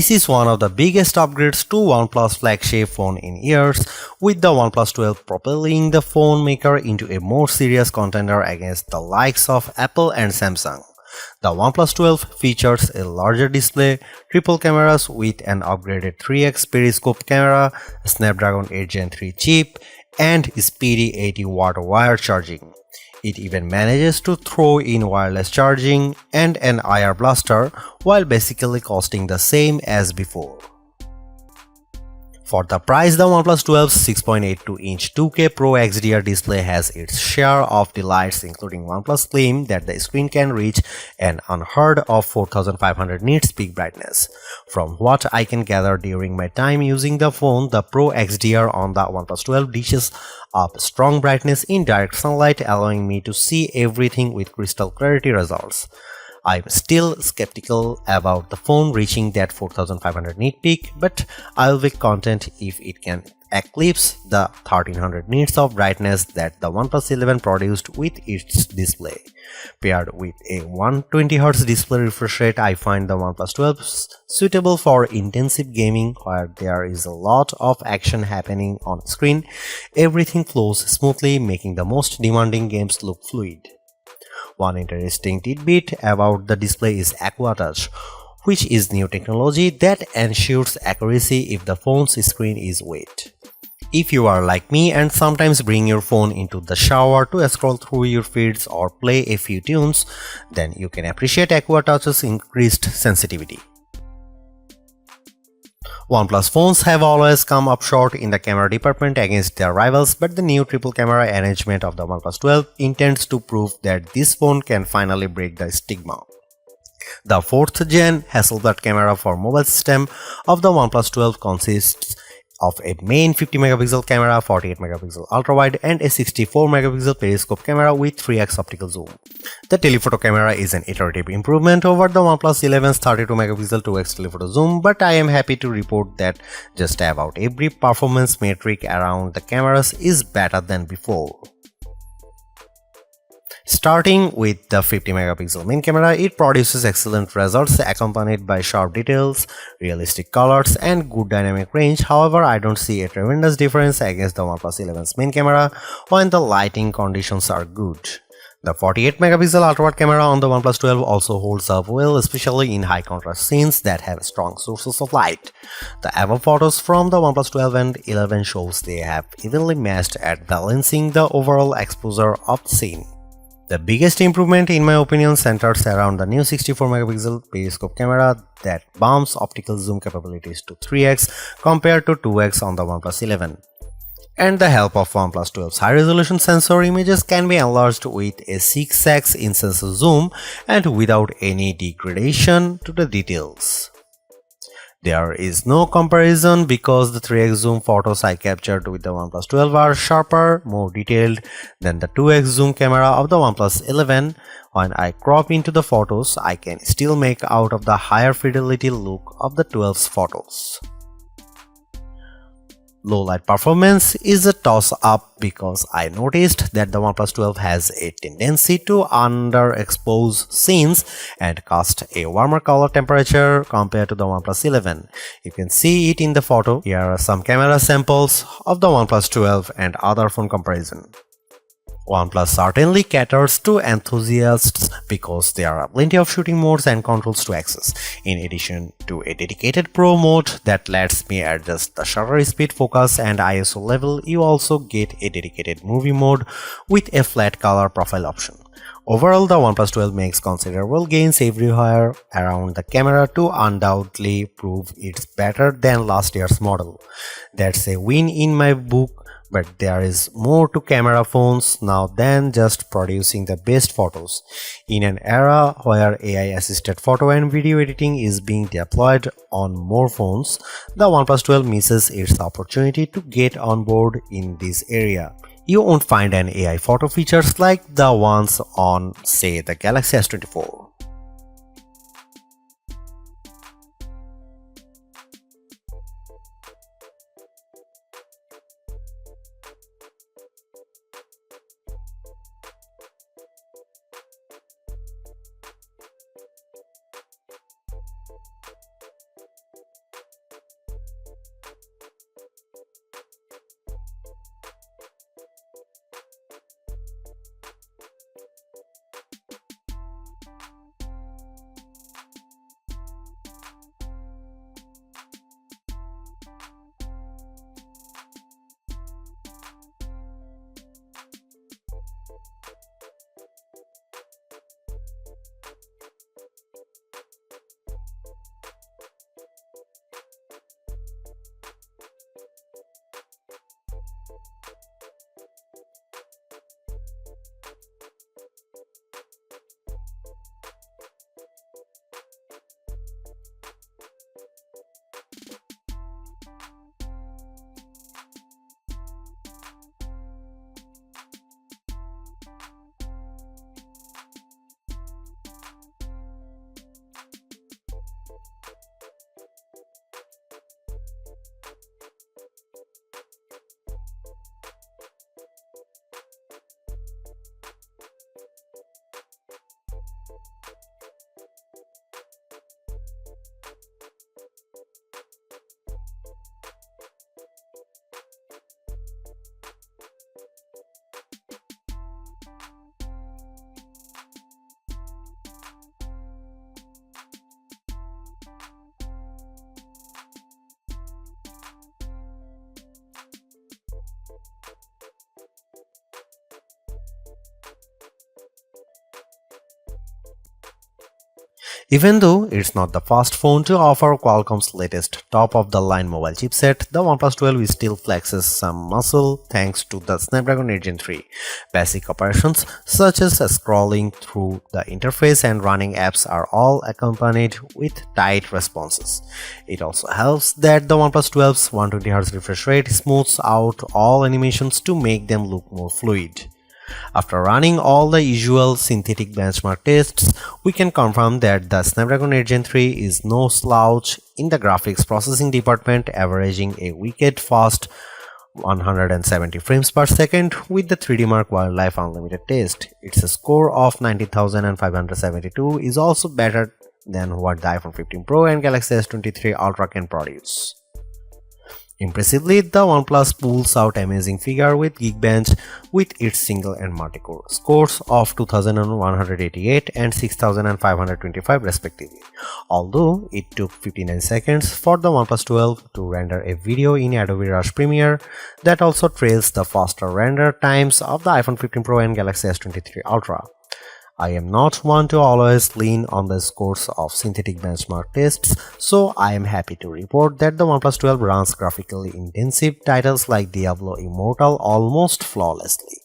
This is one of the biggest upgrades to OnePlus flagship phone in years, with the OnePlus 12 propelling the phone maker into a more serious contender against the likes of Apple and Samsung. The OnePlus 12 features a larger display, triple cameras with an upgraded 3x periscope camera, a Snapdragon 8 Gen 3 chip, and speedy 80-watt wire charging. It even manages to throw in wireless charging and an IR blaster while basically costing the same as before. For the price, the OnePlus 12's 6.82-inch 2K Pro XDR display has its share of delights, including OnePlus claim that the screen can reach an unheard of 4500 nits peak brightness. From what I can gather during my time using the phone, the Pro XDR on the OnePlus 12 dishes up strong brightness in direct sunlight, allowing me to see everything with crystal clarity results. I'm still skeptical about the phone reaching that 4500 nit peak, but I'll be content if it can eclipse the 1300 nits of brightness that the OnePlus 11 produced with its display. Paired with a 120Hz display refresh rate, I find the OnePlus 12 suitable for intensive gaming where there is a lot of action happening on screen. Everything flows smoothly, making the most demanding games look fluid. One interesting tidbit about the display is Aqua Touch, which is new technology that ensures accuracy if the phone's screen is wet. If you are like me and sometimes bring your phone into the shower to scroll through your feeds or play a few tunes, then you can appreciate Aqua Touch's increased sensitivity. OnePlus phones have always come up short in the camera department against their rivals, but the new triple camera arrangement of the OnePlus 12 intends to prove that this phone can finally break the stigma. The 4th gen Hasselblad camera for mobile system of the OnePlus 12 consists of a main 50MP camera, 48MP ultrawide, and a 64MP periscope camera with 3x optical zoom. The telephoto camera is an iterative improvement over the OnePlus 11's 32MP 2x telephoto zoom, but I am happy to report that just about every performance metric around the cameras is better than before. Starting with the 50MP main camera, it produces excellent results accompanied by sharp details, realistic colors, and good dynamic range. However, I don't see a tremendous difference against the OnePlus 11's main camera when the lighting conditions are good. The 48MP ultrawide camera on the OnePlus 12 also holds up well, especially in high contrast scenes that have strong sources of light. The above photos from the OnePlus 12 and 11 shows they have evenly matched at balancing the overall exposure of the scene. The biggest improvement in my opinion centers around the new 64MP periscope camera that bumps optical zoom capabilities to 3x compared to 2x on the OnePlus 11. And the help of OnePlus 12's high-resolution sensor, images can be enlarged with a 6x in sensor zoom and without any degradation to the details. There is no comparison because the 3x zoom photos I captured with the OnePlus 12 are sharper, more detailed than the 2x zoom camera of the OnePlus 11. When I crop into the photos, I can still make out of the higher fidelity look of the 12's photos. Low light performance is a toss-up because I noticed that the OnePlus 12 has a tendency to underexpose scenes and cast a warmer color temperature compared to the OnePlus 11. You can see it in the photo. Here are some camera samples of the OnePlus 12 and other phone comparison. OnePlus certainly caters to enthusiasts because there are plenty of shooting modes and controls to access. In addition to a dedicated Pro mode that lets me adjust the shutter speed, focus, and ISO level, you also get a dedicated movie mode with a flat color profile option. Overall, the OnePlus 12 makes considerable gains everywhere around the camera to undoubtedly prove it's better than last year's model. That's a win in my book. But there is more to camera phones now than just producing the best photos. In an era where AI-assisted photo and video editing is being deployed on more phones, the OnePlus 12 misses its opportunity to get on board in this area. You won't find an AI photo features like the ones on, say, the Galaxy S24. Even though it's not the first phone to offer Qualcomm's latest top-of-the-line mobile chipset, the OnePlus 12 still flexes some muscle thanks to the Snapdragon 8 Gen 3. Basic operations such as scrolling through the interface and running apps are all accompanied with tight responses. It also helps that the OnePlus 12's 120Hz refresh rate smooths out all animations to make them look more fluid. After running all the usual synthetic benchmark tests, we can confirm that the Snapdragon 8 Gen 3 is no slouch in the graphics processing department, averaging a wicked fast 170 frames per second with the 3D Mark Wildlife Unlimited test. Its score of 90,572 is also better than what the iPhone 15 Pro and Galaxy S23 Ultra can produce. Impressively, the OnePlus pulls out amazing figure with Geekbench with its single and multi-core scores of 2188 and 6525 respectively. Although it took 59 seconds for the OnePlus 12 to render a video in Adobe Rush Premiere, that also trails the faster render times of the iPhone 15 Pro and Galaxy S23 Ultra. I am not one to always lean on the scores of synthetic benchmark tests, so I am happy to report that the OnePlus 12 runs graphically intensive titles like Diablo Immortal almost flawlessly.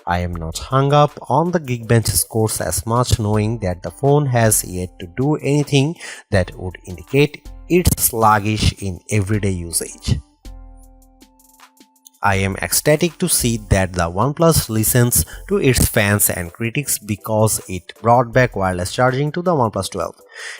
I am not hung up on the Geekbench scores as much, knowing that the phone has yet to do anything that would indicate it's sluggish in everyday usage. I am ecstatic to see that the OnePlus listens to its fans and critics because it brought back wireless charging to the OnePlus 12.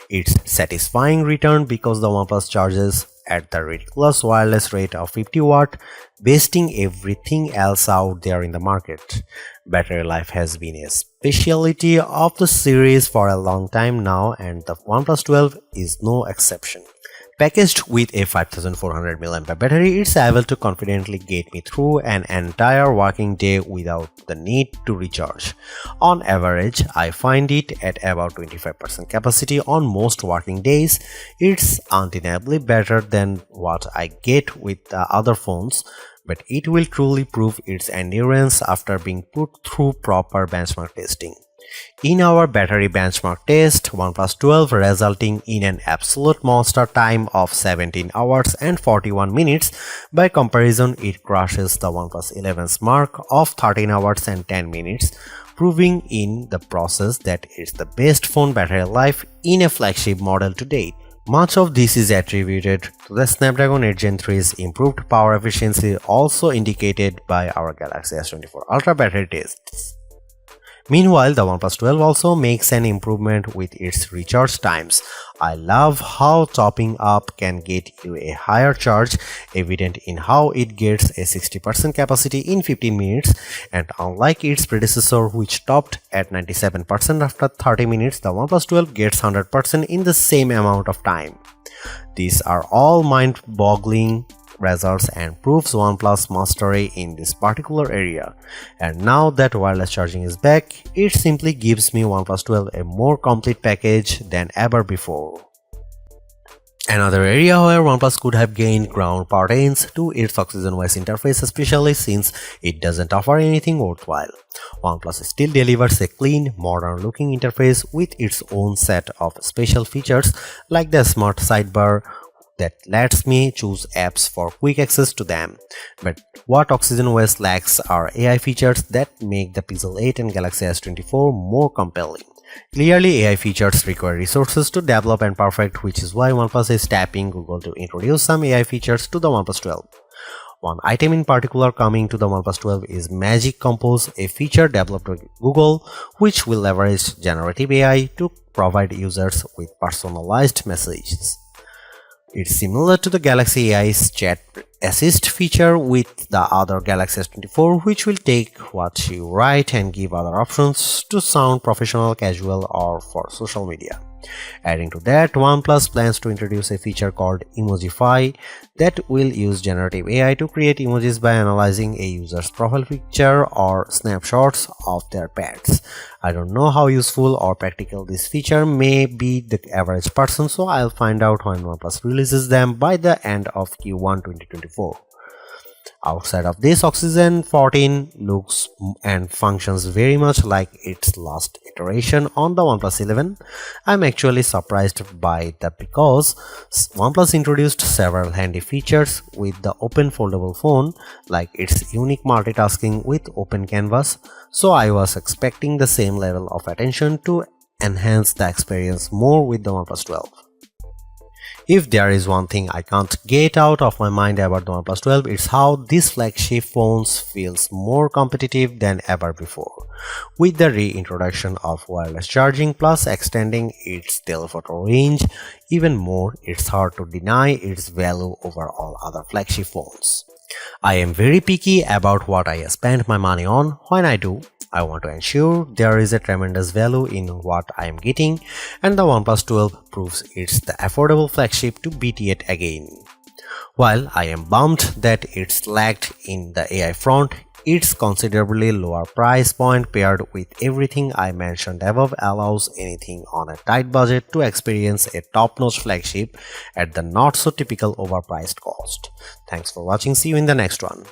It's satisfying return because the OnePlus charges at the ridiculous wireless rate of 50 watt, besting everything else out there in the market. Battery life has been a specialty of the series for a long time now, and the OnePlus 12 is no exception. Packaged with a 5400 mAh battery, it's able to confidently get me through an entire working day without the need to recharge. On average, I find it at about 25% capacity on most working days. It's undeniably better than what I get with the other phones, but it will truly prove its endurance after being put through proper benchmark testing. In our battery benchmark test, OnePlus 12 resulting in an absolute monster time of 17 hours and 41 minutes. By comparison, it crushes the OnePlus 11's mark of 13 hours and 10 minutes, proving in the process that it's the best phone battery life in a flagship model to date. Much of this is attributed to the Snapdragon 8 Gen 3's improved power efficiency, also indicated by our Galaxy S24 Ultra battery tests. Meanwhile, the OnePlus 12 also makes an improvement with its recharge times. I love how topping up can get you a higher charge, evident in how it gets a 60% capacity in 15 minutes, and unlike its predecessor which topped at 97% after 30 minutes, the OnePlus 12 gets 100% in the same amount of time. These are all mind-boggling results and proves OnePlus mastery in this particular area. And now that wireless charging is back, it simply gives me OnePlus 12 a more complete package than ever before. Another area where OnePlus could have gained ground pertains to its OxygenOS interface, especially since it doesn't offer anything worthwhile. OnePlus still delivers a clean, modern-looking interface with its own set of special features like the smart sidebar that lets me choose apps for quick access to them. But what OxygenOS lacks are AI features that make the Pixel 8 and Galaxy S24 more compelling. Clearly, AI features require resources to develop and perfect, which is why OnePlus is tapping Google to introduce some AI features to the OnePlus 12. One item in particular coming to the OnePlus 12 is Magic Compose, a feature developed by Google, which will leverage generative AI to provide users with personalized messages. It's similar to the Galaxy AI's chat assist feature with the other Galaxy S24, which will take what you write and give other options to sound professional, casual, or for social media. Adding to that, OnePlus plans to introduce a feature called Emojify that will use generative AI to create emojis by analyzing a user's profile picture or snapshots of their pets. I don't know how useful or practical this feature may be the average person, so I'll find out when OnePlus releases them by the end of Q1 2024. Outside of this, Oxygen 14 looks and functions very much like its last iteration on the OnePlus 11. I'm actually surprised by that because OnePlus introduced several handy features with the open foldable phone, like its unique multitasking with open canvas, so I was expecting the same level of attention to enhance the experience more with the OnePlus 12. If there is one thing I can't get out of my mind about the OnePlus 12, it's how this flagship phone feels more competitive than ever before. With the reintroduction of wireless charging plus extending its telephoto range even more, it's hard to deny its value over all other flagship phones. I am very picky about what I spend my money on. When I do, I want to ensure there is a tremendous value in what I am getting, and the OnePlus 12 proves it's the affordable flagship to beat it again. While I am bummed that it's lagged in the AI front, its considerably lower price point paired with everything I mentioned above allows anything on a tight budget to experience a top-notch flagship at the not-so-typical overpriced cost. Thanks for watching. See you in the next one.